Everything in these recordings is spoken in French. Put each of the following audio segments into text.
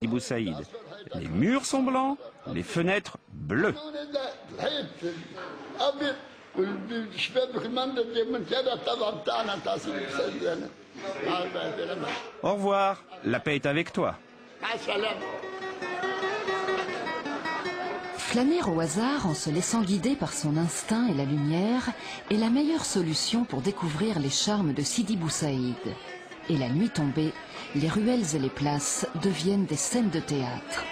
Boussaïd. Les murs sont blancs, les fenêtres bleues. Au revoir, la paix est avec toi. Flâner au hasard en se laissant guider par son instinct et la lumière est la meilleure solution pour découvrir les charmes de Sidi Boussaïd. Et la nuit tombée, les ruelles et les places deviennent des scènes de théâtre.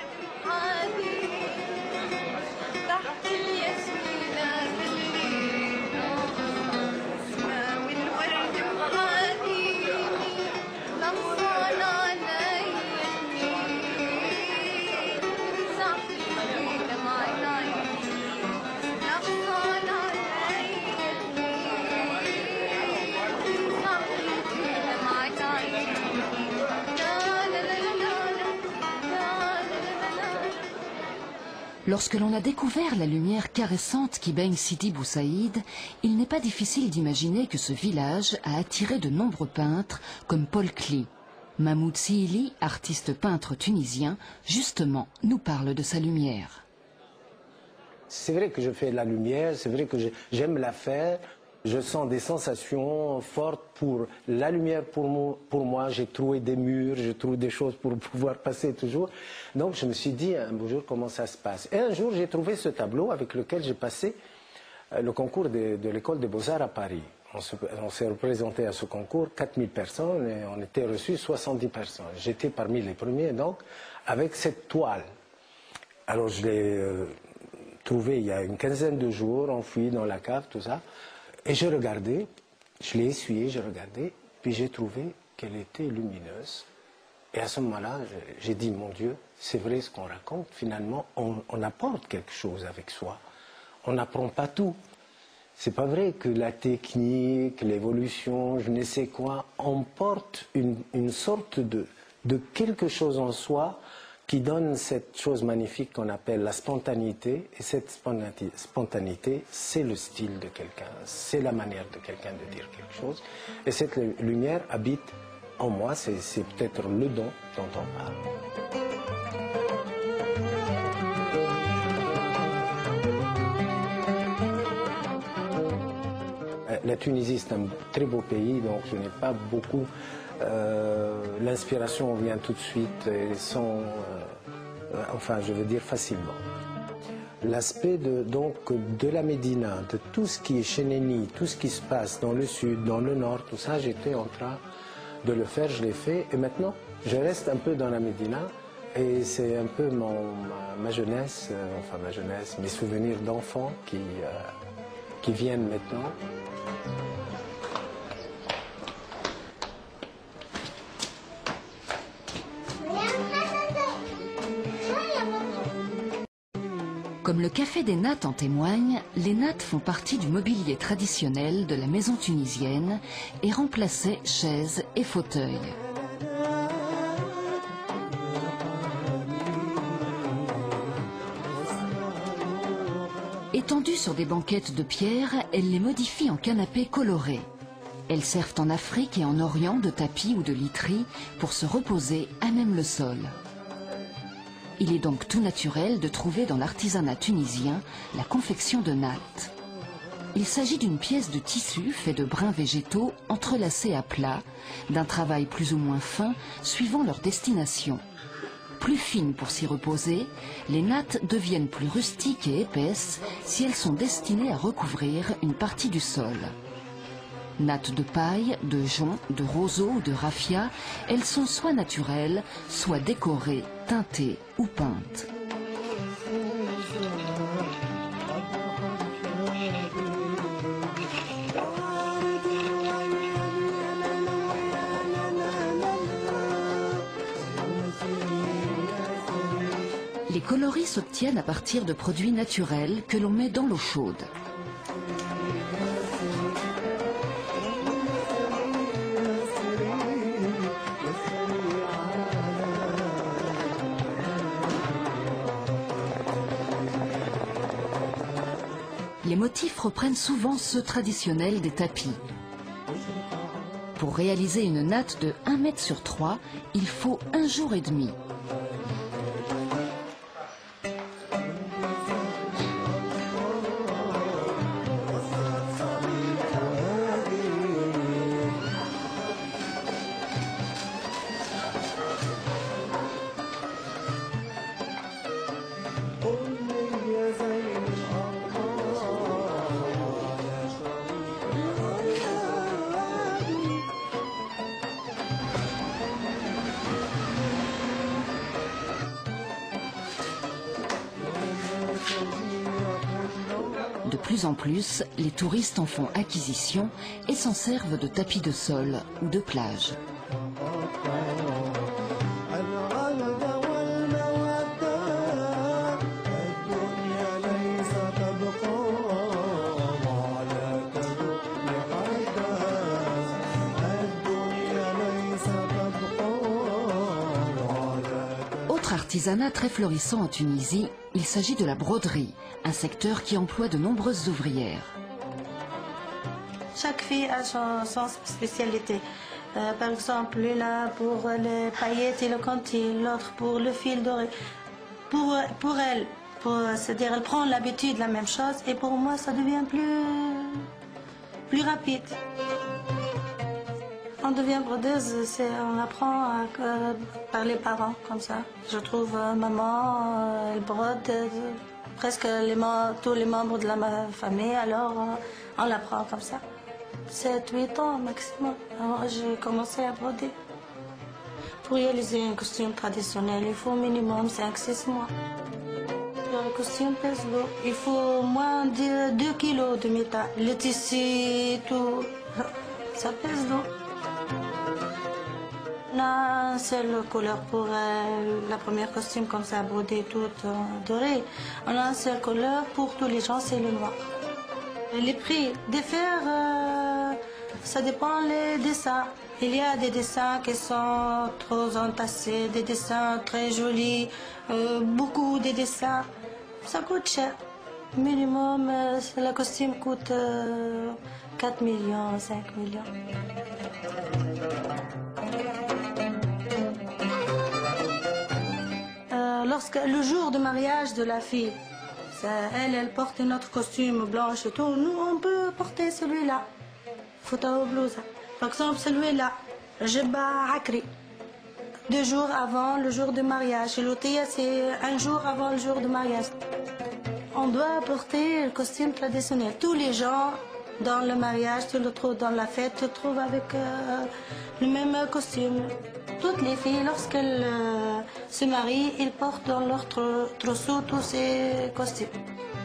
Lorsque l'on a découvert la lumière caressante qui baigne Sidi Boussaïd, il n'est pas difficile d'imaginer que ce village a attiré de nombreux peintres comme Paul Klee. Mahmoud Sihili, artiste peintre tunisien, justement nous parle de sa lumière. C'est vrai que je fais la lumière, c'est vrai que j'aime la faire. Je sens des sensations fortes pour la lumière. Pour moi, j'ai trouvé des murs, j'ai trouvé des choses pour pouvoir passer toujours. Donc je me suis dit un beau jour comment ça se passe. Et un jour j'ai trouvé ce tableau avec lequel j'ai passé le concours de l'école des Beaux-Arts à Paris. On s'est représenté à ce concours 4000 personnes et on était reçus 70 personnes. J'étais parmi les premiers donc avec cette toile. Alors je l'ai trouvé il y a une quinzaine de jours, enfoui dans la cave, tout ça. Et je regardais, je l'ai essuyée, je regardais, puis j'ai trouvé qu'elle était lumineuse. Et à ce moment-là, j'ai dit, mon Dieu, c'est vrai ce qu'on raconte, finalement, on apporte quelque chose avec soi. On n'apprend pas tout. C'est pas vrai que la technique, l'évolution, je ne sais quoi, on porte une sorte de quelque chose en soi qui donne cette chose magnifique qu'on appelle la spontanéité. Et cette spontanéité, c'est le style de quelqu'un, c'est la manière de quelqu'un de dire quelque chose. Et cette lumière habite en moi, c'est peut-être le don dont on parle. La Tunisie, c'est un très beau pays, donc je n'ai pas beaucoup... L'inspiration vient tout de suite et enfin je veux dire facilement. L'aspect de la Médina, de tout ce qui est Chénéni, tout ce qui se passe dans le sud, dans le nord, tout ça, j'étais en train de le faire, je l'ai fait et maintenant je reste un peu dans la Médina et c'est un peu ma jeunesse, mes souvenirs d'enfant qui viennent maintenant. Comme le Café des Nattes en témoigne, les nattes font partie du mobilier traditionnel de la maison tunisienne et remplaçaient chaises et fauteuils. Étendues sur des banquettes de pierre, elles les modifient en canapés colorés. Elles servent en Afrique et en Orient de tapis ou de literie pour se reposer à même le sol. Il est donc tout naturel de trouver dans l'artisanat tunisien la confection de nattes. Il s'agit d'une pièce de tissu fait de brins végétaux entrelacés à plat, d'un travail plus ou moins fin suivant leur destination. Plus fines pour s'y reposer, les nattes deviennent plus rustiques et épaisses si elles sont destinées à recouvrir une partie du sol. Nattes de paille, de jonc, de roseau ou de raffia, elles sont soit naturelles, soit décorées, teintées ou peintes. Les coloris s'obtiennent à partir de produits naturels que l'on met dans l'eau chaude. Les motifs reprennent souvent ceux traditionnels des tapis. Pour réaliser une natte de 1 mètre sur 3, il faut 1 jour et demi. plus en plus, les touristes en font acquisition et s'en servent de tapis de sol ou de plage. Autre artisanat très florissant en Tunisie, il s'agit de la broderie, un secteur qui emploie de nombreuses ouvrières. Chaque fille a son spécialité. Par exemple, l'une pour les paillettes et le quantil, l'autre pour le fil doré. Pour elle, c'est-à-dire elle prend l'habitude de la même chose et pour moi ça devient plus rapide. On devient brodeuse, on apprend par les parents comme ça. Je trouve maman, elle brode presque tous les membres de la famille, alors on l'apprend comme ça. 7-8 ans maximum. Alors j'ai commencé à broder. Pour réaliser un costume traditionnel, il faut au minimum 5-6 mois. Le costume pèse lourd. Il faut moins de 2 kilos de métal. Le tissu, tout, ça pèse lourd. On a une seule couleur pour la première costume comme ça, brodée toute dorée. On a une seule couleur pour tous les gens, c'est le noir. Les prix des fers, ça dépend des dessins. Il y a des dessins qui sont trop entassés, des dessins très jolis, beaucoup de dessins. Ça coûte cher. Minimum, le costume coûte 4 millions, 5 millions. Lorsque le jour de mariage de la fille, elle porte notre costume blanche et tout, nous on peut porter celui-là, fouta blouse. Par exemple celui-là, jebba akri, 2 jours avant le jour de mariage. L'outil c'est 1 jour avant le jour de mariage. On doit porter le costume traditionnel. Tous les gens dans le mariage, tu le trouves dans la fête, tu le trouves avec le même costume. Toutes les filles, lorsqu'elles se marient, ils portent dans leur trousseau tous ces costumes.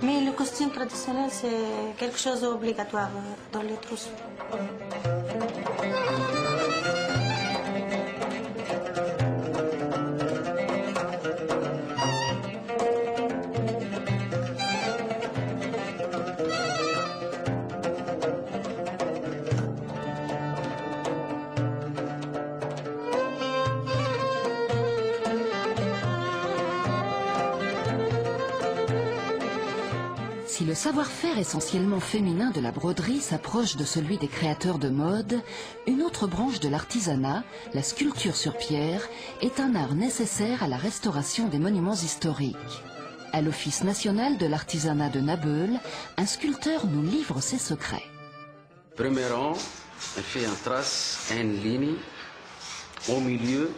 Mais le costume traditionnel, c'est quelque chose d'obligatoire dans les trousseaux. Si le savoir-faire essentiellement féminin de la broderie s'approche de celui des créateurs de mode, une autre branche de l'artisanat, la sculpture sur pierre, est un art nécessaire à la restauration des monuments historiques. À l'Office national de l'artisanat de Nabeul, un sculpteur nous livre ses secrets. Premier rang, elle fait un trace, une ligne au milieu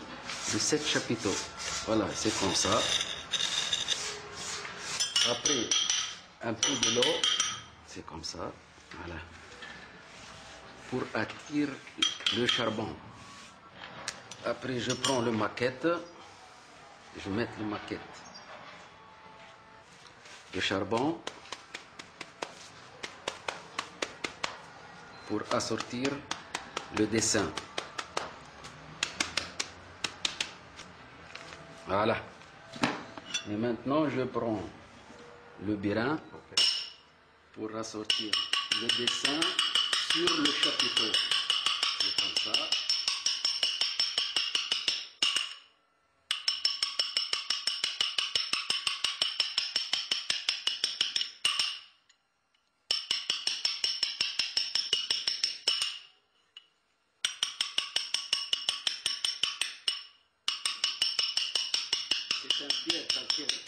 de 7 chapiteaux. Voilà, c'est comme ça. Après, un peu de l'eau, c'est comme ça, voilà, pour attirer le charbon. Après, je prends le maquette, je mets le maquette, le charbon, pour assortir le dessin. Voilà. Et maintenant, je prends le birin pour assortir le dessin sur le chapiteau. C'est comme ça. C'est un pied, t'inquiète.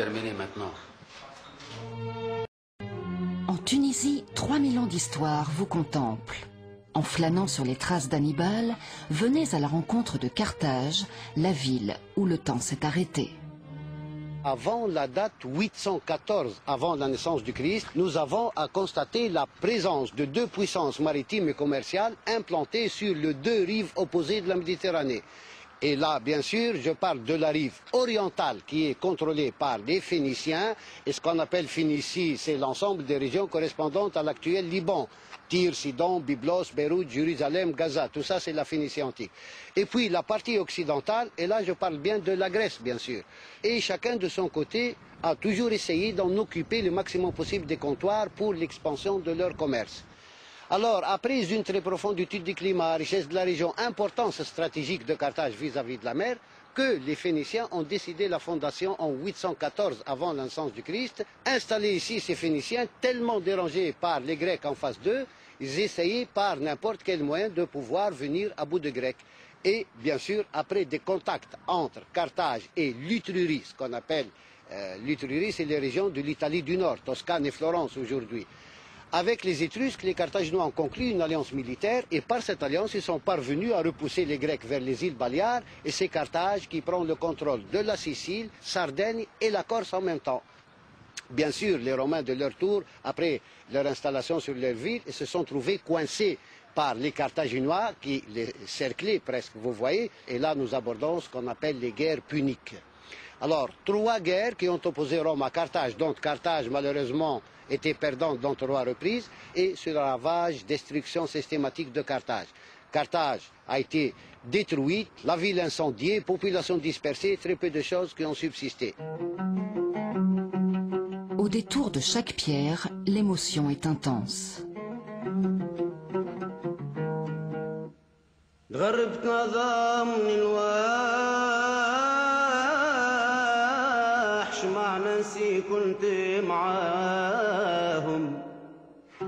terminer maintenant. En Tunisie, 3000 ans d'histoire vous contemplent. En flânant sur les traces d'Hannibal, venez à la rencontre de Carthage, la ville où le temps s'est arrêté. Avant la date 814, avant la naissance du Christ, nous avons à constater la présence de deux puissances maritimes et commerciales implantées sur les deux rives opposées de la Méditerranée. Et là, bien sûr, je parle de la rive orientale qui est contrôlée par les Phéniciens. Et ce qu'on appelle Phénicie, c'est l'ensemble des régions correspondantes à l'actuel Liban. Tyr, Sidon, Byblos, Beyrouth, Jérusalem, Gaza, tout ça c'est la Phénicie antique. Et puis la partie occidentale, et là je parle bien de la Grèce bien sûr. Et chacun de son côté a toujours essayé d'en occuper le maximum possible des comptoirs pour l'expansion de leur commerce. Alors, après une très profonde étude du climat, richesse de la région, importance stratégique de Carthage vis-à-vis de la mer, que les Phéniciens ont décidé la fondation en 814 avant la naissance du Christ. Installés ici, ces Phéniciens, tellement dérangés par les Grecs en face d'eux, ils essayaient par n'importe quel moyen de pouvoir venir à bout de Grecs. Et bien sûr, après des contacts entre Carthage et l'Étrurie, ce qu'on appelle l'Étrurie, c'est les régions de l'Italie du Nord, Toscane et Florence aujourd'hui. Avec les Étrusques, les Carthaginois ont conclu une alliance militaire et par cette alliance, ils sont parvenus à repousser les Grecs vers les îles Baléares et c'est Carthage qui prend le contrôle de la Sicile, Sardaigne et la Corse en même temps. Bien sûr, les Romains de leur tour, après leur installation sur leur ville, se sont trouvés coincés par les Carthaginois qui les cerclaient presque, vous voyez, et là nous abordons ce qu'on appelle les guerres puniques. Alors, 3 guerres qui ont opposé Rome à Carthage, dont Carthage malheureusement était perdante dans 3 reprises, et sur le ravage, destruction systématique de Carthage. Carthage a été détruite, la ville incendiée, population dispersée, très peu de choses qui ont subsisté. Au détour de chaque pierre, l'émotion est intense.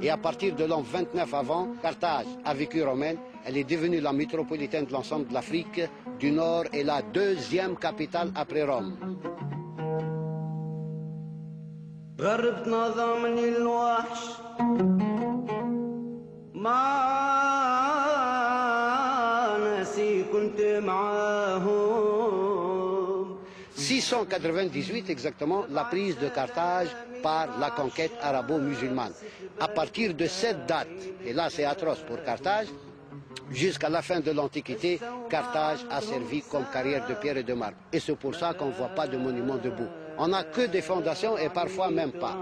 Et à partir de l'an 29 avant, Carthage a vécu romaine. Elle est devenue la métropolitaine de l'ensemble de l'Afrique du Nord et la 2e capitale après Rome. غربت نظامني الوحش مع ناسي كنت معاهم 698 exactement, la prise de Carthage par la conquête arabo-musulmane. À partir de cette date, et là c'est atroce pour Carthage, jusqu'à la fin de l'Antiquité, Carthage a servi comme carrière de pierre et de marbre. Et c'est pour ça qu'on ne voit pas de monuments debout. On n'a que des fondations et parfois même pas.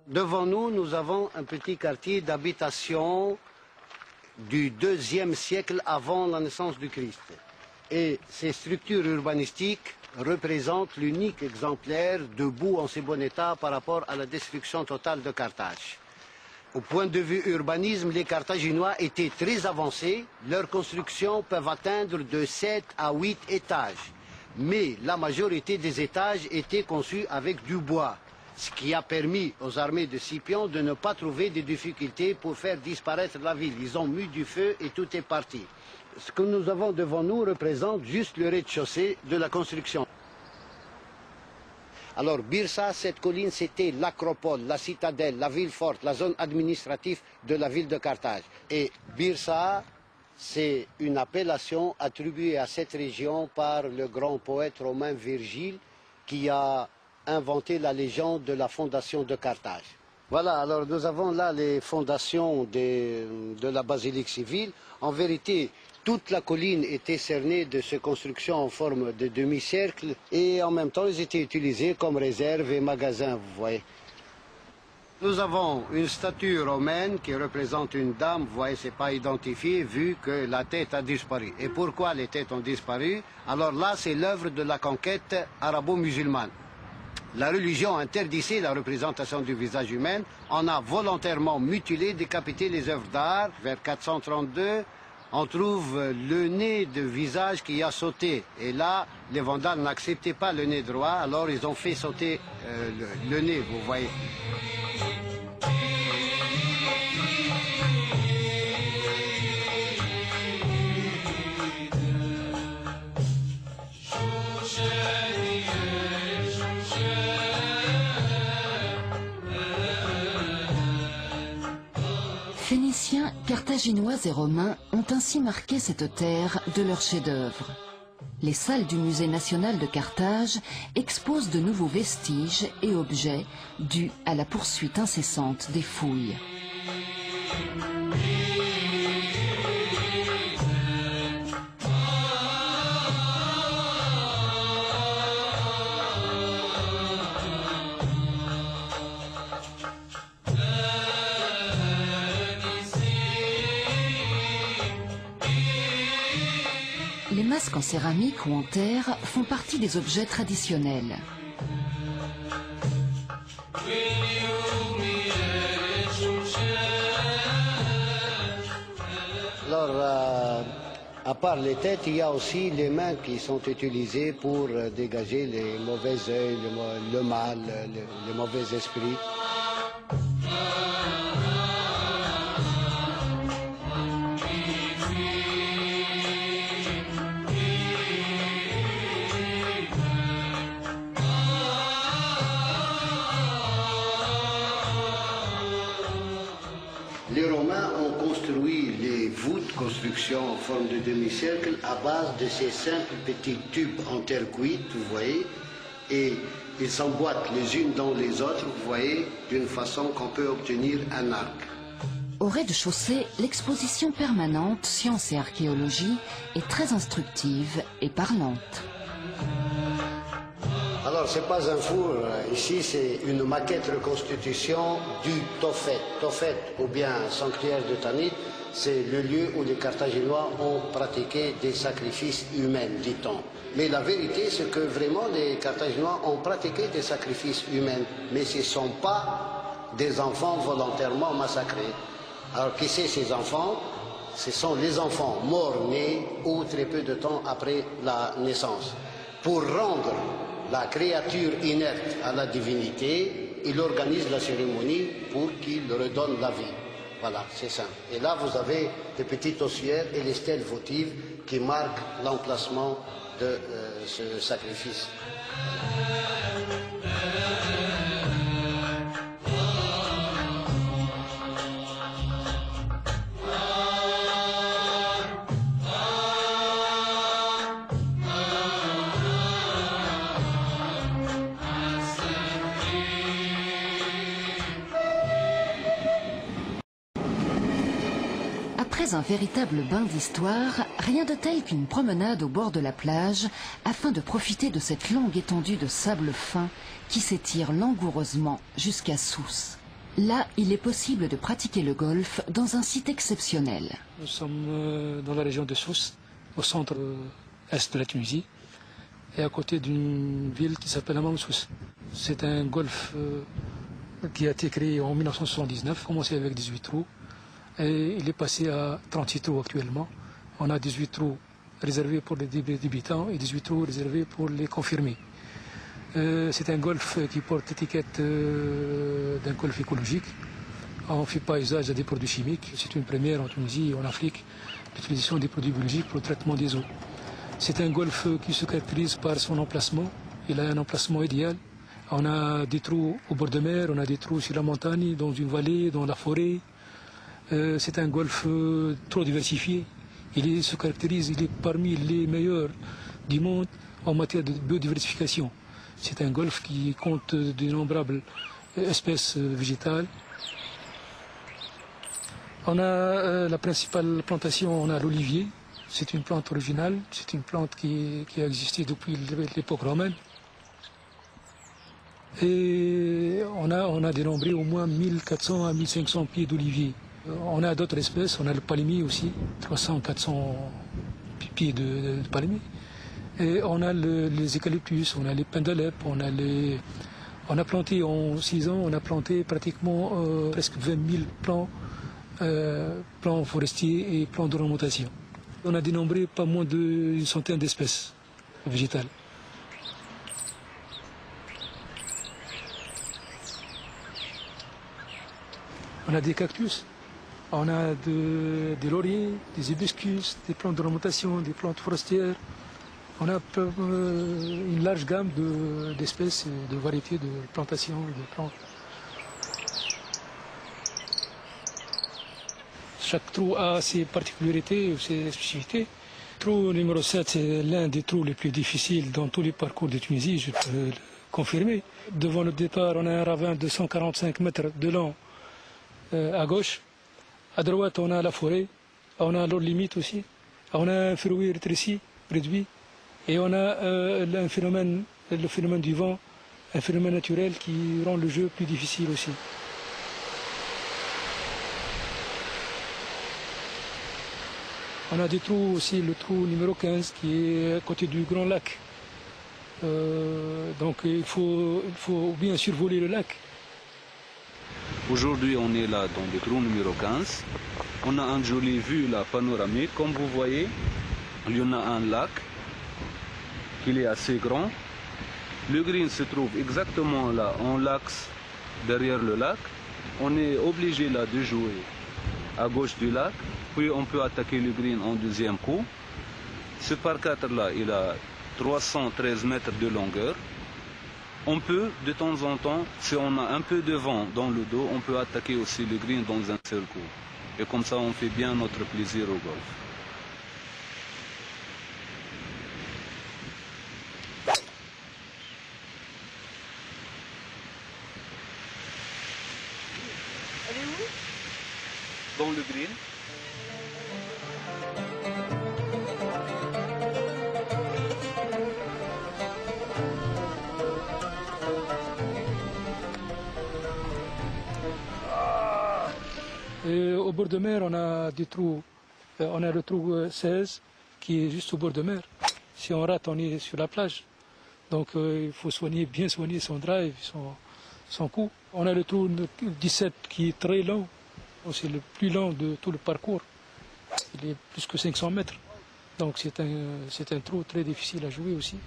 Devant nous, nous avons un petit quartier d'habitation du 2e siècle avant la naissance du Christ. Et ces structures urbanistiques représentent l'unique exemplaire debout en si bon état par rapport à la destruction totale de Carthage. Au point de vue urbanisme, les Carthaginois étaient très avancés. Leurs constructions peuvent atteindre de 7 à 8 étages. Mais la majorité des étages étaient conçus avec du bois, ce qui a permis aux armées de Scipion de ne pas trouver de difficultés pour faire disparaître la ville. Ils ont mis du feu et tout est parti. Ce que nous avons devant nous représente juste le rez-de-chaussée de la construction. Alors Byrsa, cette colline, c'était l'acropole, la citadelle, la ville forte, la zone administrative de la ville de Carthage. Et Byrsa, c'est une appellation attribuée à cette région par le grand poète romain Virgile qui a inventé la légende de la fondation de Carthage. Voilà, alors nous avons là les fondations de la basilique civile. En vérité, toute la colline était cernée de ces constructions en forme de demi-cercle et en même temps, ils étaient utilisés comme réserve et magasin, vous voyez. Nous avons une statue romaine qui représente une dame, vous voyez, c'est pas identifié vu que la tête a disparu. Et pourquoi les têtes ont disparu? Alors là, c'est l'œuvre de la conquête arabo-musulmane. La religion interdisait la représentation du visage humain. On a volontairement mutilé, décapité les œuvres d'art. Vers 432, on trouve le nez de visage qui a sauté. Et là, les Vandales n'acceptaient pas le nez droit, alors ils ont fait sauter le nez, vous voyez. Carthaginois et Romains ont ainsi marqué cette terre de leurs chefs-d'œuvre. Les salles du Musée national de Carthage exposent de nouveaux vestiges et objets dus à la poursuite incessante des fouilles. Les masques en céramique ou en terre font partie des objets traditionnels. Alors, à part les têtes, il y a aussi les mains qui sont utilisées pour dégager les mauvais œils, le mal, les mauvais esprits. Les Romains ont construit les voûtes, construction en forme de demi-cercle, à base de ces simples petits tubes en terre cuite, vous voyez, et ils s'emboîtent les unes dans les autres, vous voyez, d'une façon qu'on peut obtenir un arc. Au rez-de-chaussée, l'exposition permanente Sciences et archéologie est très instructive et parlante. Alors, ce n'est pas un four, ici c'est une maquette reconstitution du Tophet. Tophet, ou bien sanctuaire de Tanit, c'est le lieu où les Carthaginois ont pratiqué des sacrifices humains, dit-on. Mais la vérité, c'est que vraiment les Carthaginois ont pratiqué des sacrifices humains, mais ce ne sont pas des enfants volontairement massacrés. Alors, qui c'est ces enfants? Ce sont les enfants morts-nés ou très peu de temps après la naissance. Pour rendre la créature inerte à la divinité, il organise la cérémonie pour qu'il redonne la vie. Voilà, c'est ça. Et là, vous avez les petites ossuaires et les stèles votives qui marquent l'emplacement de ce sacrifice. Après un véritable bain d'histoire, rien de tel qu'une promenade au bord de la plage afin de profiter de cette longue étendue de sable fin qui s'étire langoureusement jusqu'à Sousse. Là, il est possible de pratiquer le golf dans un site exceptionnel. Nous sommes dans la région de Sousse, au centre-est de la Tunisie, et à côté d'une ville qui s'appelle Hammam Sousse. C'est un golf qui a été créé en 1979, commencé avec 18 trous. Et il est passé à 36 trous actuellement. On a 18 trous réservés pour les débutants et 18 trous réservés pour les confirmés. C'est un golf qui porte l'étiquette d'un golf écologique. On ne fait pas usage à des produits chimiques. C'est une première en Tunisie et en Afrique, l'utilisation des produits biologiques pour le traitement des eaux. C'est un golf qui se caractérise par son emplacement. Il a un emplacement idéal. On a des trous au bord de mer, on a des trous sur la montagne, dans une vallée, dans la forêt. C'est un golf trop diversifié. Il se caractérise, il est parmi les meilleurs du monde en matière de biodiversification. C'est un golf qui compte d'innombrables espèces végétales. On a la principale plantation, on a l'olivier. C'est une plante originale, c'est une plante qui a existé depuis l'époque romaine. Et on a dénombré au moins 1400 à 1500 pieds d'olivier. On a d'autres espèces, on a le palmier aussi, 300-400 pieds de palmier. Et on a les eucalyptus, on a les pins d'Alep, on a planté en 6 ans, on a planté pratiquement presque 20 000 plants forestiers et plants d'ornementation. On a dénombré pas moins d'une centaine d'espèces végétales. On a des cactus. On a des lauriers, des hibiscus, des plantes d'ornementation, des plantes forestières. On a une large gamme d'espèces et de variétés de plantations, de plantes. Chaque trou a ses particularités ou ses spécificités. Le trou numéro 7, c'est l'un des trous les plus difficiles dans tous les parcours de Tunisie, je peux le confirmer. Devant le départ, on a un ravin de 145 mètres de long à gauche. À droite, on a la forêt. On a l'eau limite aussi. On a un fruit rétréci, réduit. Et on a le phénomène du vent, un phénomène naturel qui rend le jeu plus difficile aussi. On a des trous aussi, le trou numéro 15 qui est à côté du Grand Lac. Donc il faut bien survoler le lac. Aujourd'hui, on est là dans le trou numéro 15. On a une jolie vue là, panoramique. Comme vous voyez, il y en a un lac qui est assez grand. Le green se trouve exactement là, en l'axe derrière le lac. On est obligé là de jouer à gauche du lac. Puis on peut attaquer le green en deuxième coup. Ce par 4 là, il a 313 mètres de longueur. On peut, de temps en temps, si on a un peu de vent dans le dos, on peut attaquer aussi le green dans un seul coup. Et comme ça, on fait bien notre plaisir au golf. Elle est où? Dans le green. Et au bord de mer, on a des trous. On a le trou 16 qui est juste au bord de mer. Si on rate, on est sur la plage. Donc il faut bien soigner son drive, son coup. On a le trou 17 qui est très long. C'est le plus long de tout le parcours. Il est plus que 500 mètres. Donc c'est un trou très difficile à jouer aussi.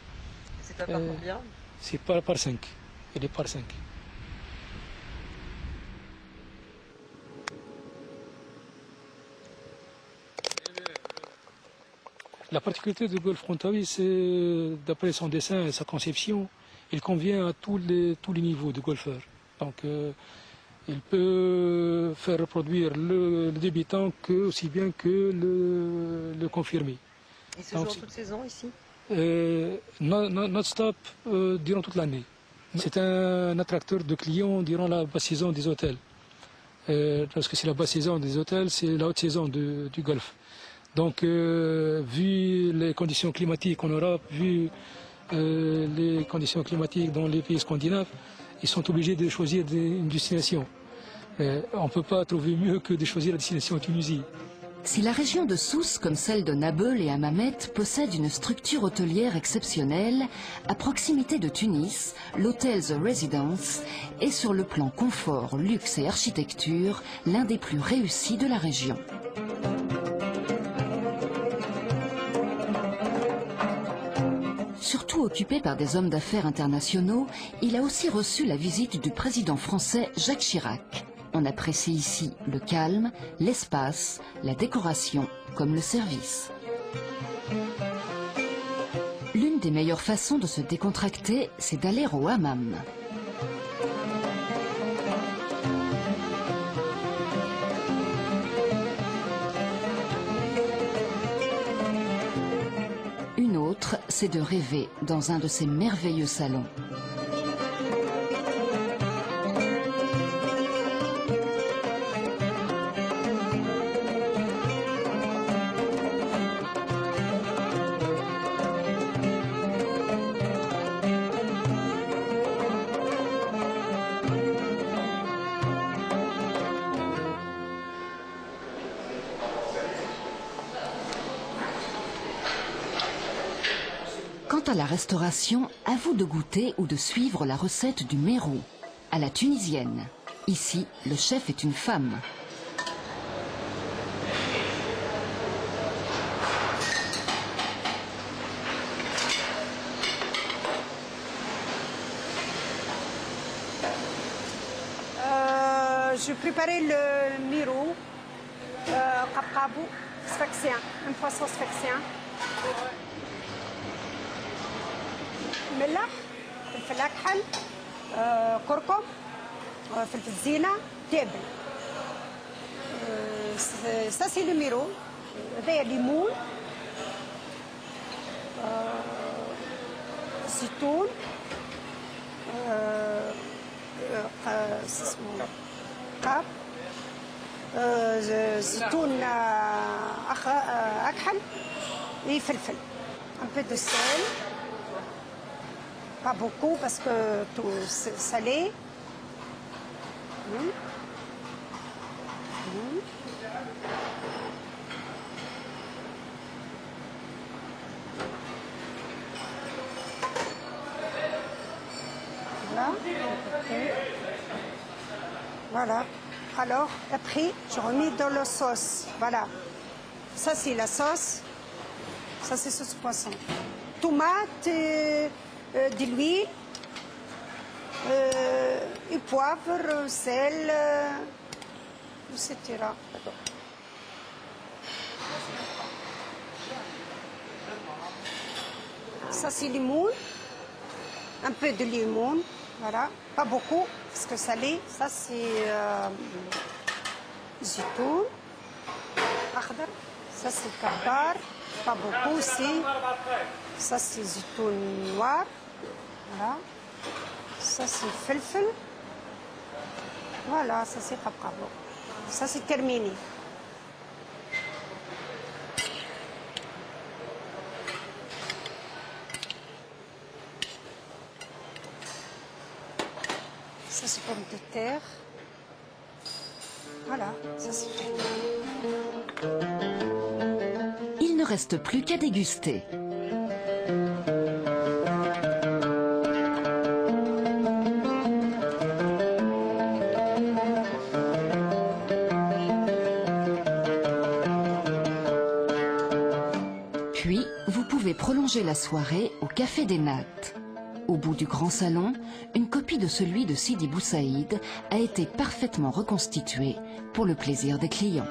C'est pas par combien? C'est par 5. Il est par 5. La particularité du golf Frontawi, c'est, d'après son dessin et sa conception, il convient à tous les niveaux de golfeurs. Donc, il peut faire reproduire le débutant aussi bien que le confirmé. Il se joue en toute saison ici? Non-stop durant toute l'année. C'est un attracteur de clients durant la basse saison des hôtels. Parce que c'est la basse saison des hôtels, c'est la haute saison du golf. Donc, vu les conditions climatiques en Europe, vu les conditions climatiques dans les pays scandinaves, ils sont obligés de choisir une destination. On ne peut pas trouver mieux que de choisir la destination en Tunisie. Si la région de Sousse, comme celle de Nabeul et Hammamet, possède une structure hôtelière exceptionnelle, à proximité de Tunis, l'hôtel The Residence est sur le plan confort, luxe et architecture l'un des plus réussis de la région. Surtout occupé par des hommes d'affaires internationaux, il a aussi reçu la visite du président français Jacques Chirac. On apprécie ici le calme, l'espace, la décoration comme le service. L'une des meilleures façons de se décontracter, c'est d'aller au hammam. Une autre, c'est de rêver dans un de ces merveilleux salons. Quant à la restauration, à vous de goûter ou de suivre la recette du mérou, à la tunisienne. Ici, le chef est une femme. Je préparais le mérou, qabqabou, sfaxien, un poisson sfaxien. ملح فلفل اكحل كركم فلفل زينه تابل ça c'est le miro. هذايا ليمون زيتون قاب زيتون أكحل وفلفل un peu de sel pas beaucoup parce que tout salé Voilà. Alors, après, je remets dans la sauce. Voilà. Ça, c'est la sauce. Ça, c'est sauce poisson. Tomate, de l'huile, et poivre, sel, etc. Ça, c'est limon. Un peu de limon. Voilà. Pas beaucoup, parce que salé. Ça, c'est zitoun. Ça, c'est kabar. Pas beaucoup aussi. Ça, c'est zitoun noir. Voilà. Ça, c'est felfel. Voilà, ça, c'est kabrabo. Ça, c'est terminé. Ça, c'est pommes de terre. Voilà, ça, c'est terminé. Il ne reste plus qu'à déguster. Puis, vous pouvez prolonger la soirée au Café des Nattes. Au bout du grand salon, une copie de celui de Sidi Bou Saïd a été parfaitement reconstituée pour le plaisir des clients.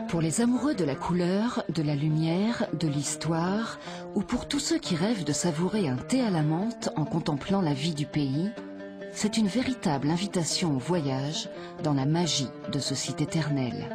Pour les amoureux de la couleur, de la lumière, de l'histoire, ou pour tous ceux qui rêvent de savourer un thé à la menthe en contemplant la vie du pays, c'est une véritable invitation au voyage dans la magie de ce site éternel.